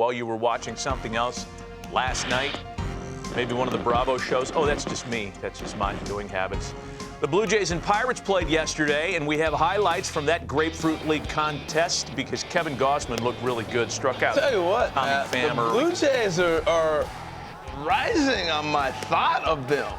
while you were watching something else last night. Maybe one of the Bravo shows. Oh, that's just me. That's just my viewing habits. The Blue Jays and Pirates played yesterday, and we have highlights from that Grapefruit League contest because Kevin Gausman looked really good, struck out. Tell you what, Pham the early. Blue Jays are rising on my thought of them.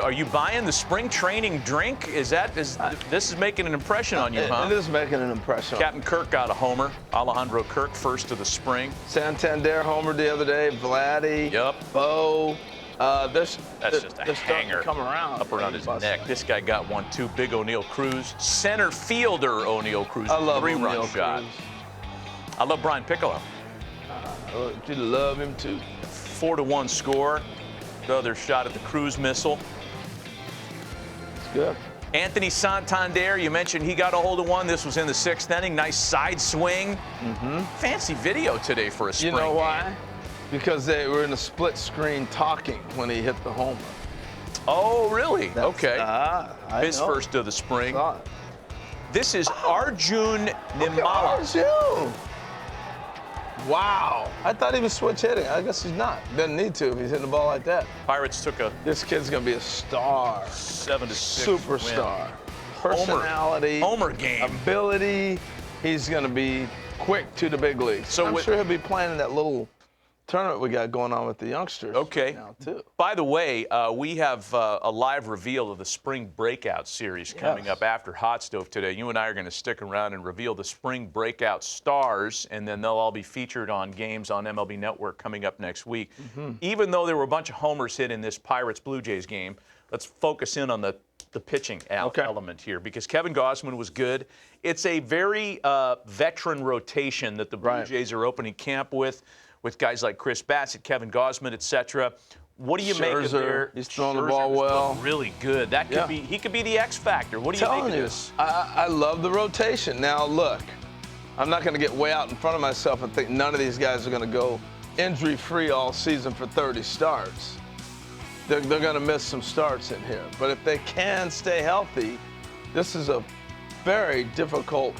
Are you buying the spring training drink? This is making an impression on you, huh? It is making an impression. Captain Kirk got a homer. Alejandro Kirk, first of the spring. Santander homer the other day. Vladdy. Yep. Bo. That's just a hanger come around up around his neck. This guy got one, too. Big O'Neal Cruz. Center fielder O'Neal Cruz. I love Three-run shot. I love Brian Piccolo. You love him, too. 4-1 score. The other shot at the Cruz missile. It's good. Anthony Santander, you mentioned he got a hold of one. This was in the 6th inning. Nice side swing. Fancy video today for a spring You know why? game. Because they were in a split screen talking when he hit the homer. Oh, really? Okay. His know. first of the spring. Saw it. This is Arjun Nimala. Arjun. Wow. I thought he was switch hitting. I guess he's not. Doesn't need to if he's hitting the ball like that. Pirates took a This kid's going to be a star. 7-6 Superstar. win. Personality. Homer game. Ability. He's going to be quick to the big leagues. So I'm sure he'll be playing in that little tournament we got going on with the youngsters. Okay. Now, too. By the way, we have a live reveal of the Spring Breakout series coming up after Hot Stove today. You and I are going to stick around and reveal the Spring Breakout stars, and then they'll all be featured on games on MLB Network coming up next week. Even though there were a bunch of homers hit in this Pirates-Blue Jays game, let's focus in on the pitching element here because Kevin Gausman was good. It's a very veteran rotation that the Blue Jays are opening camp with guys like Chris Bassett, Kevin Gausman, etc. What do you make of their? He's throwing the ball well. Really good. That could be. He could be the X factor. What do you make of this? I love the rotation. Now look, I'm not going to get way out in front of myself and think none of these guys are going to go injury-free all season for 30 starts. They're going to miss some starts in here. But if they can stay healthy, this is a very difficult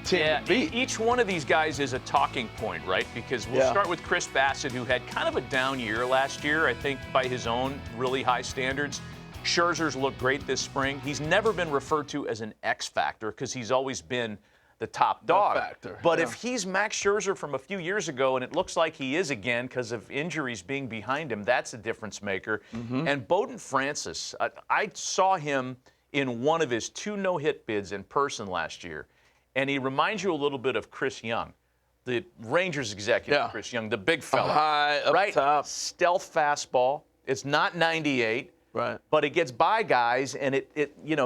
team to beat. Each one of these guys is a talking point, right? Because we'll start with Chris Bassett, who had kind of a down year last year, I think, by his own really high standards. Scherzer's looked great this spring. He's never been referred to as an X factor because he's always been the top dog. But if he's Max Scherzer from a few years ago, and it looks like he is again because of injuries being behind him, that's a difference maker. And Bowden Francis, I saw him in one of his 2 no-hit bids in person last year. And he reminds you a little bit of Chris Young, the Rangers executive, Chris Young, the big fella. High up top. Stealth fastball. It's not 98. Right. But it gets by guys, and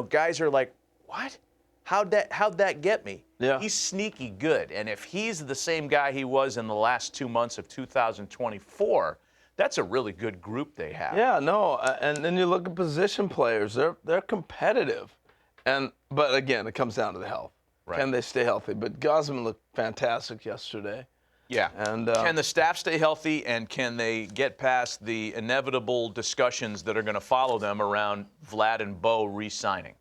guys are like, what? How'd that get me? Yeah. He's sneaky good. And if he's the same guy he was in the last 2 months of 2024, that's a really good group they have. Yeah, no, and then you look at position players. They're competitive. But again, it comes down to the health. Right. Can they stay healthy? But Gausman looked fantastic yesterday. Yeah. And can the staff stay healthy, and can they get past the inevitable discussions that are going to follow them around Vlad and Bo re-signing?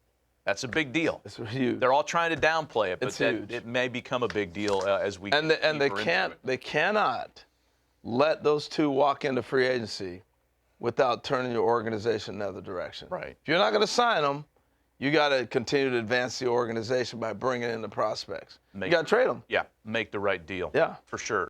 That's a big deal. It's huge. They're all trying to downplay it, but huge. It may become a big deal as we and they cannot let those two walk into free agency without turning your organization another direction. Right. If you're not going to sign them, you got to continue to advance the organization by bringing in the prospects. You got to trade them. Yeah, make the right deal. Yeah. For sure.